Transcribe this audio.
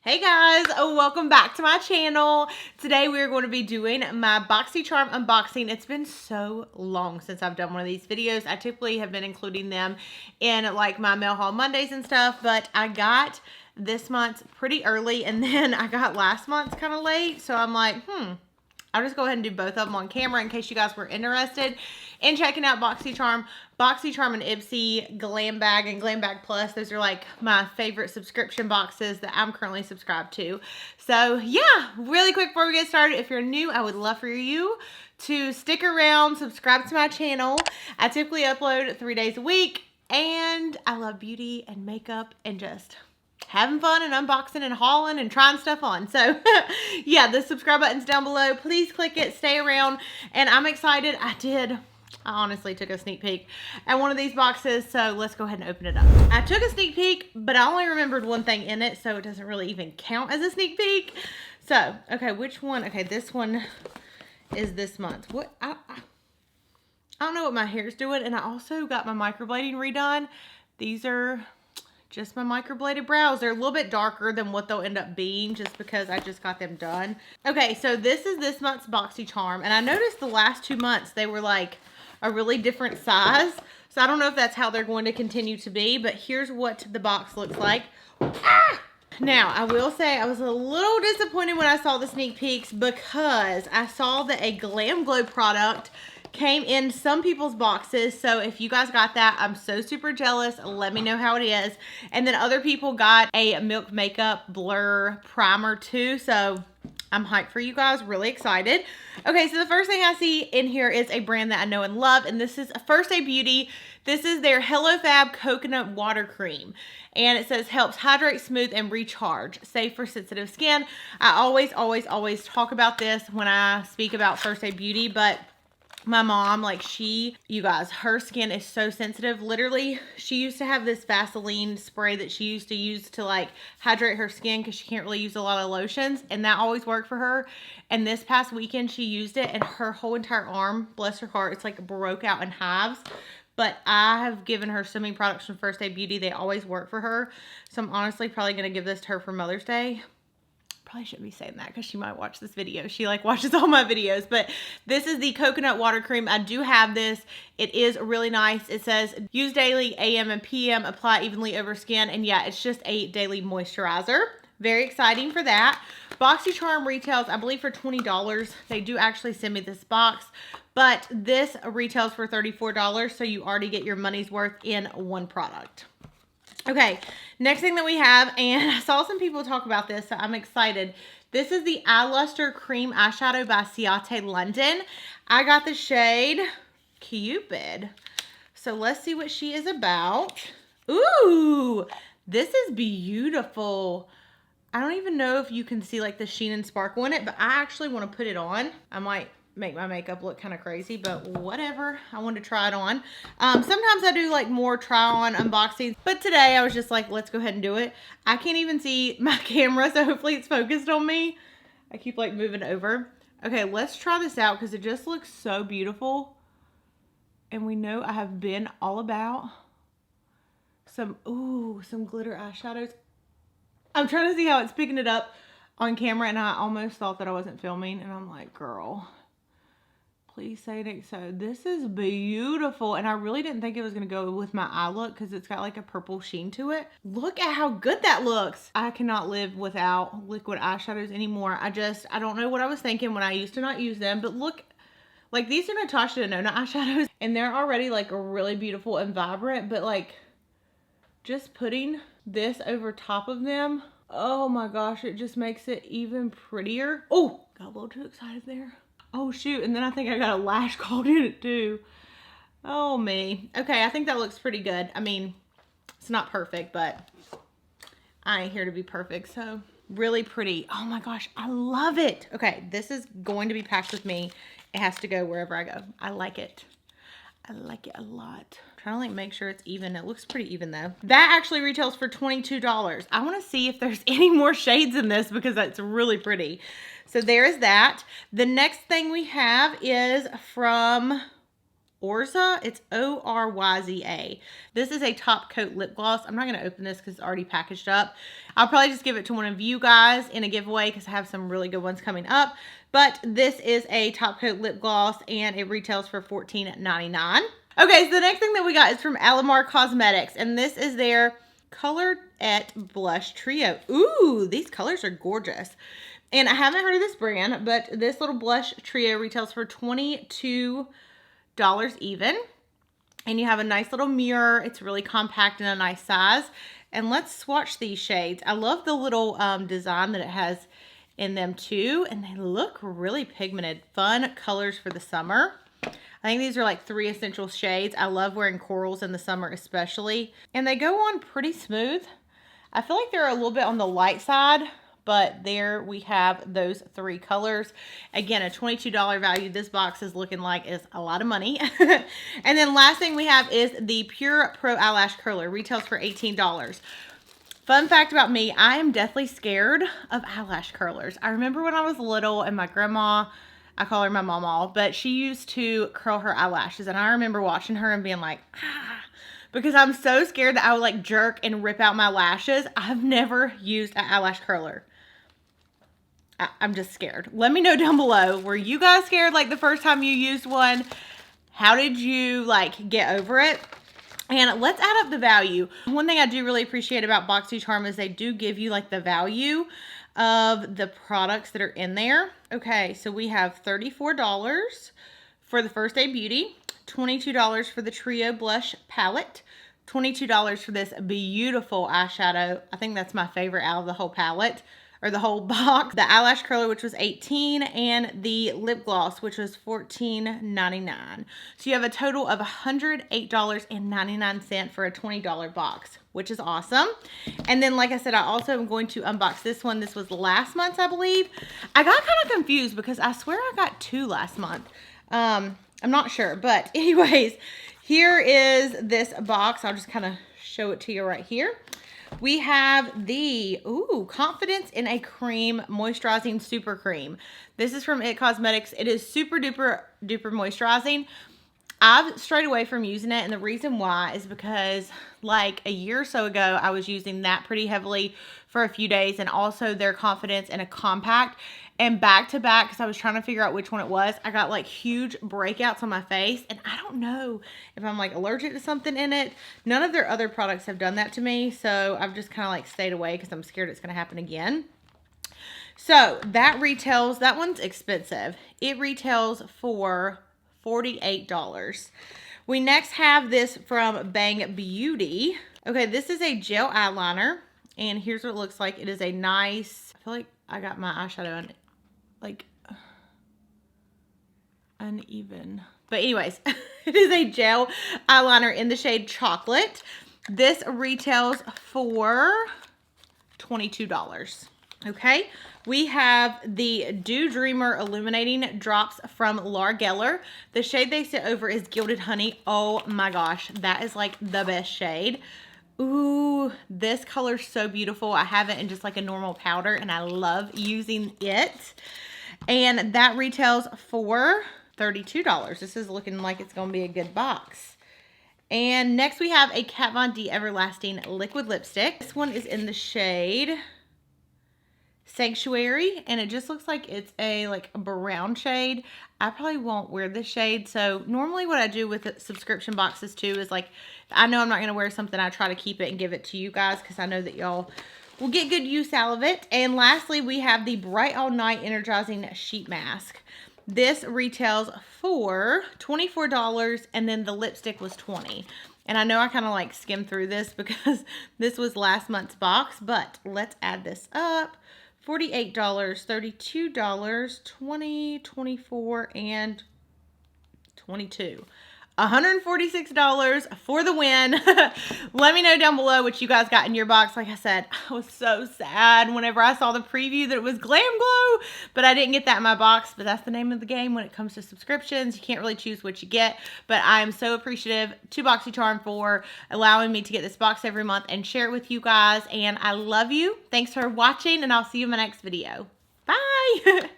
Hey guys, welcome back to my channel. Today we are going to be doing my BoxyCharm unboxing. It's been so long since I've done one of these videos. I typically have been including them in like my mail haul Mondays and stuff, but I got this month's pretty early and then I got last month's kind of late. So I'm like, I'll just go ahead and do both of them on camera in case you guys were interested in checking out BoxyCharm. BoxyCharm and Ipsy, Glam Bag, and Glam Bag Plus. Those are like my favorite subscription boxes that I'm currently subscribed to. So yeah, really quick before we get started, if you're new, I would love for you to stick around, subscribe to my channel. I typically upload 3 days a week, and I love beauty and makeup and just having fun and unboxing and hauling and trying stuff on. So yeah, the subscribe button's down below. Please click it, stay around, and I'm excited. I honestly took a sneak peek at one of these boxes, so let's go ahead and open it up. I took a sneak peek, but I only remembered one thing in it, so it doesn't really even count as a sneak peek. So, okay, which one? Okay, this one is this month. What? I don't know what my hair's doing, and I also got my microblading redone. These are just my microbladed brows. They're a little bit darker than what they'll end up being just because I just got them done. Okay, so this is this month's BoxyCharm, and I noticed the last 2 months they were like a really different size. So I don't know if that's how they're going to continue to be, but here's what the box looks like. Now, I will say I was a little disappointed when I saw the sneak peeks because I saw that a Glam Glow product came in some people's boxes. So if you guys got that, I'm so super jealous. Let me know how it is. And then other people got a Milk Makeup Blur Primer too. So I'm hyped for you guys, really excited. Okay, so the first thing I see in here is a brand that I know and love, and this is First Aid Beauty. This is their Hello Fab Coconut Water Cream, and it says helps hydrate, smooth, and recharge, safe for sensitive skin. I always talk about this when I speak about First Aid Beauty, but my mom, you guys, her skin is so sensitive. Literally, she used to have this Vaseline spray that she used to use to like hydrate her skin because she can't really use a lot of lotions, and that always worked for her. And this past weekend she used it and her whole entire arm, bless her heart, it's like broke out in hives. But I have given her so many products from First Aid Beauty. They always work for her. So I'm honestly probably going to give this to her for Mother's Day. Probably shouldn't be saying that because she might watch this video. She like watches all my videos, but this is the coconut water cream. I do have this. It is really nice. It says use daily, AM and PM, apply evenly over skin. And yeah, it's just a daily moisturizer. Very exciting for that. BoxyCharm retails, I believe, for $20. They do actually send me this box, but this retails for $34. So you already get your money's worth in one product. Okay, next thing that we have, and I saw some people talk about this, so I'm excited. This is the Eye Luster Cream Eyeshadow by Ciate London. I got the shade Cupid. So let's see what she is about. Ooh, this is beautiful. I don't even know if you can see like the sheen and sparkle in it, but I actually want to put it on. I might make my makeup look kind of crazy, but whatever. I wanted to try it on. Sometimes I do like more try on unboxings, but today I was just like, let's go ahead and do it. I can't even see my camera, so hopefully it's focused on me. I keep like moving over. Okay, let's try this out because it just looks so beautiful. And we know I have been all about some glitter eyeshadows. I'm trying to see how it's picking it up on camera, and I almost thought that I wasn't filming, and I'm like, girl, please say it. So this is beautiful, and I really didn't think it was going to go with my eye look because it's got like a purple sheen to it. Look at how good that looks. I cannot live without liquid eyeshadows anymore. I don't know what I was thinking when I used to not use them, but look, like these are Natasha Denona eyeshadows, and they're already like really beautiful and vibrant, but like just putting this over top of them, oh my gosh, it just makes it even prettier. Oh, got a little too excited there. Oh shoot, and then I think I got a lash caught in it too. Oh me. Okay, I think that looks pretty good. I mean, it's not perfect, but I ain't here to be perfect, so really pretty. Oh my gosh, I love it. Okay, this is going to be packed with me. It has to go wherever I go. I like it. I like it a lot. I'm trying to like make sure it's even. It looks pretty even though. That actually retails for $22. I want to see if there's any more shades in this because that's really pretty. So there is that. The next thing we have is from Orza. It's OrYza. This is a top coat lip gloss. I'm not going to open this because it's already packaged up. I'll probably just give it to one of you guys in a giveaway because I have some really good ones coming up. But this is a top coat lip gloss and it retails for $14.99. Okay, so the next thing that we got is from Alamar Cosmetics, and this is their Colored Et Blush Trio. Ooh, these colors are gorgeous. And I haven't heard of this brand, but this little blush trio retails for $22 even. And you have a nice little mirror. It's really compact and a nice size. And let's swatch these shades. I love the little design that it has in them too. And they look really pigmented. Fun colors for the summer. I think these are like 3 essential shades. I love wearing corals in the summer especially. And they go on pretty smooth. I feel like they're a little bit on the light side. But there we have those 3 colors. Again, a $22 value. This box is looking like is a lot of money. And then last thing we have is the Pure Pro Eyelash Curler. Retails for $18. Fun fact about me, I am deathly scared of eyelash curlers. I remember when I was little and my grandma, I call her my mama, but she used to curl her eyelashes. And I remember watching her and being like, ah, because I'm so scared that I would like jerk and rip out my lashes. I've never used an eyelash curler. I'm just scared. Let me know down below. Were you guys scared like the first time you used one? How did you like get over it? And let's add up the value. One thing I do really appreciate about BoxyCharm is they do give you like the value of the products that are in there. Okay, so we have $34 for the First Aid Beauty, $22 for the Trio Blush Palette, $22 for this beautiful eyeshadow. I think that's my favorite out of the whole palette. Or the whole box. The eyelash curler, which was $18, and the lip gloss, which was $14.99. So you have a total of $108.99 for a $20 box, which is awesome. And then, like I said, I also am going to unbox this one. This was last month, I believe. I got kind of confused because I swear I got 2 last month. I'm not sure, but anyways, here is this box. I'll just kind of show it to you right here. We have the, Confidence in a Cream Moisturizing Super Cream. This is from IT Cosmetics. It is super duper moisturizing. I've strayed away from using it, and the reason why is because like a year or so ago, I was using that pretty heavily for a few days, and also their Confidence in a Compact. And back to back, because I was trying to figure out which one it was, I got like huge breakouts on my face, and I don't know if I'm like allergic to something in it. None of their other products have done that to me, so I've just kind of like stayed away because I'm scared it's going to happen again. So that retails, that one's expensive. It retails for $48. We next have this from Bang Beauty. Okay, this is a gel eyeliner, and here's what it looks like. It is a nice, I feel like I got my eyeshadow on like uneven, but anyways, it is a gel eyeliner in the shade Chocolate. This retails for $22. Okay, we have the Dew Dreamer Illuminating Drops from Laura Geller. The shade they sit over is Gilded Honey. Oh my gosh, that is like the best shade. Ooh, this color's so beautiful. I have it in just like a normal powder, and I love using it. And that retails for $32. This is looking like it's going to be a good box. And next we have a Kat Von D Everlasting Liquid Lipstick. This one is in the shade Sanctuary, and it just looks like it's a brown shade. I probably won't wear this shade. So normally what I do with subscription boxes too is like, if I know I'm not going to wear something, I try to keep it and give it to you guys because I know that y'all will get good use out of it. And lastly, we have the Bright All Night Energizing Sheet Mask. This retails for $24, and then the lipstick was $20. And I know I kind of like skimmed through this because this was last month's box, but let's add this up. $48, $32, $20, $24, and $22. $146 for the win. Let me know down below what you guys got in your box. Like I said, I was so sad whenever I saw the preview that it was Glam Glow, but I didn't get that in my box. But that's the name of the game when it comes to subscriptions. You can't really choose what you get, but I am so appreciative to BoxyCharm for allowing me to get this box every month and share it with you guys. And I love you. Thanks for watching, and I'll see you in my next video. Bye.